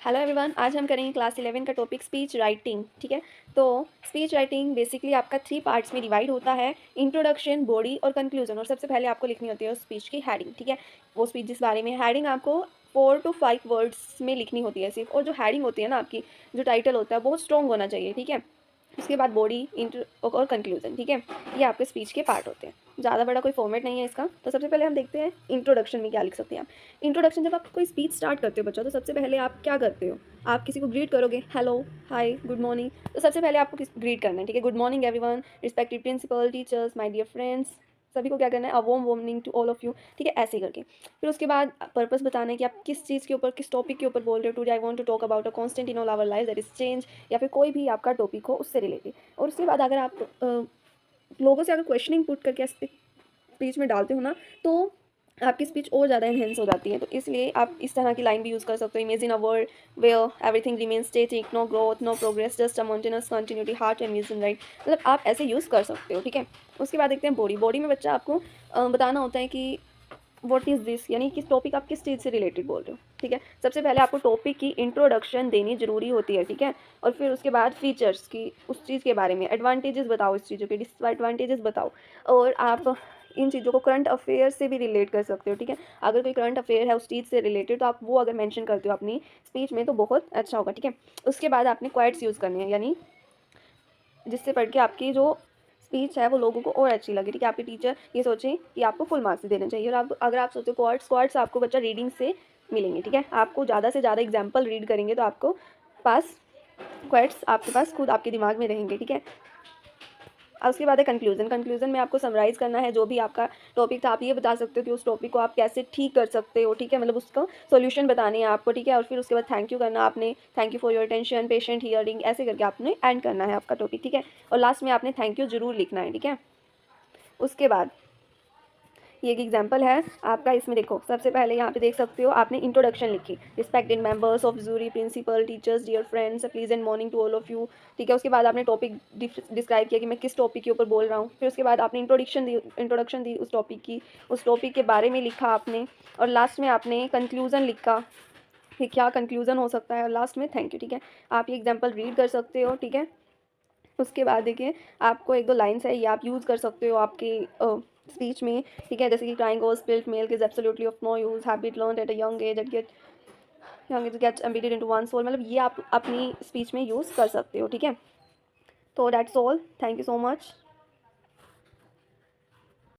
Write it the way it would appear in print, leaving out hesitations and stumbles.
Hello everyone, आज हम करेंगे क्लास 11 का टॉपिक स्पीच राइटिंग। ठीक है, तो स्पीच राइटिंग बेसिकली आपका 3 पार्ट्स में डिवाइड होता है, इंट्रोडक्शन, बॉडी और कंक्लूजन। और सबसे पहले आपको लिखनी होती है उस स्पीच की हेडिंग। ठीक है, वो स्पीच जिस बारे में हेडिंग आपको 4 to 5 वर्ड्स में लिखनी होती है सिर्फ। और जो हेडिंग होती है ना, आपकी जो टाइटल होता है बहुत स्ट्रॉन्ग होना चाहिए। ठीक है, उसके बाद बॉडी, इंट्रो और कंक्लूजन। ठीक है, ये आपके स्पीच के पार्ट होते हैं। ज़्यादा बड़ा कोई फॉर्मेट नहीं है इसका। तो सबसे पहले हम देखते हैं इंट्रोडक्शन में क्या लिख सकते हैं आप। इंट्रोडक्शन, जब आप कोई स्पीच स्टार्ट करते हो बच्चों, तो सबसे पहले आप क्या करते हो? आप किसी को ग्रीट करोगे, हेलो, हाय, गुड मॉर्निंग। तो सबसे पहले आपको ग्रीट करना है। ठीक है, good morning everyone, respected principal, teachers, my dear friends, सभी को क्या करना है, a warm warning to all of you. ठीक है, ऐसे ही करके फिर उसके बाद पर्पस बताना है कि आप किस चीज़ के ऊपर, किस टॉपिक के ऊपर बोल रहे हो। Today I want to talk about a constant in all our life, that is change, या फिर कोई भी आपका टॉपिक हो उससे रिलेटेड। और उसके बाद अगर आप लोगों से अगर क्वेश्चनिंग पुट करके स्पीच में डालते हो ना, तो आपकी स्पीच और ज़्यादा एनहेंस हो जाती है। तो इसलिए आप इस तरह की लाइन भी यूज़ कर सकते हो। Imagine a world where everything remain static, no growth, no progress, just a monotonous continuity, heart and vision, right. मतलब आप ऐसे यूज़ कर सकते हो। ठीक है, उसके बाद देखते हैं बॉडी। बॉडी में बच्चा आपको बताना होता है कि व्हाट इज़ दिस, यानी किस टॉपिक, आप किस चीज़ से रिलेटेड बोल रहे हो। ठीक है, सबसे पहले आपको टॉपिक की इंट्रोडक्शन देनी जरूरी होती है। ठीक है, और फिर उसके बाद फीचर्स की, उस चीज़ के बारे में एडवांटेजेस बताओ, इस चीज़ों के डिसएडवांटेजेस बताओ। और आप इन चीज़ों को करंट अफेयर से भी रिलेट कर सकते हो। ठीक है, अगर कोई करंट अफेयर है उस चीज़ से रिलेटेड, तो आप वो अगर मेंशन करते हो अपनी स्पीच में तो बहुत अच्छा होगा। ठीक है, उसके बाद आपने क्वाइट्स यूज़ करने हैं, यानी जिससे पढ़ के आपकी जो स्पीच है वो लोगों को और अच्छी लगे। ठीक है, आपके टीचर ये सोचें कि आपको फुल मार्क्स देने चाहिए। और आप अगर आप सोचो क्वार्ट्स आपको बच्चा रीडिंग से मिलेंगे। ठीक है, आपको ज़्यादा से ज़्यादा एग्जाम्पल रीड करेंगे तो आपको पास क्वार्ट्स आपके पास खुद आपके दिमाग में रहेंगे। ठीक है, और उसके बाद है कंक्लूजन। कंक्लूजन में आपको समराइज़ करना है जो भी आपका टॉपिक था। आप ये बता सकते हो कि उस टॉपिक को आप कैसे ठीक कर सकते हो। ठीक है, मतलब उसका सॉल्यूशन बतानी है आपको। ठीक है, और फिर उसके बाद थैंक यू करना आपने, thank you for your attention, patient hearing, ऐसे करके आपने एंड करना है आपका टॉपिक। ठीक है, और लास्ट में आपने थैंक यू जरूर लिखना है। ठीक है, उसके बाद ये एक एग्जांपल है आपका। इसमें देखो, सबसे पहले यहाँ पे देख सकते हो आपने इंट्रोडक्शन लिखी, respected members of jury, principal, teachers, dear friends, pleasant morning to all of you. ठीक है, उसके बाद आपने टॉपिक डिस्क्राइब किया कि मैं किस टॉपिक के ऊपर बोल रहा हूँ। फिर उसके बाद आपने इंट्रोडक्शन दी उस टॉपिक की, उस टॉपिक के बारे में लिखा आपने। और लास्ट में आपने कंक्लूजन लिखा कि क्या कंक्लूजन हो सकता है, और लास्ट में थैंक यू। ठीक है, आप ये एग्जाम्पल रीड कर सकते हो। ठीक है, उसके बाद देखिए आपको एक दो लाइन्स है, ये आप यूज़ कर सकते हो आपके स्पीच में। ठीक है, जैसे कि crying over spilled milk is absolutely of no use, habit learned at a young age, it gets embedded into one soul. मतलब ये आप अपनी स्पीच में यूज़ कर सकते हो। ठीक है, तो that's all, thank you so much.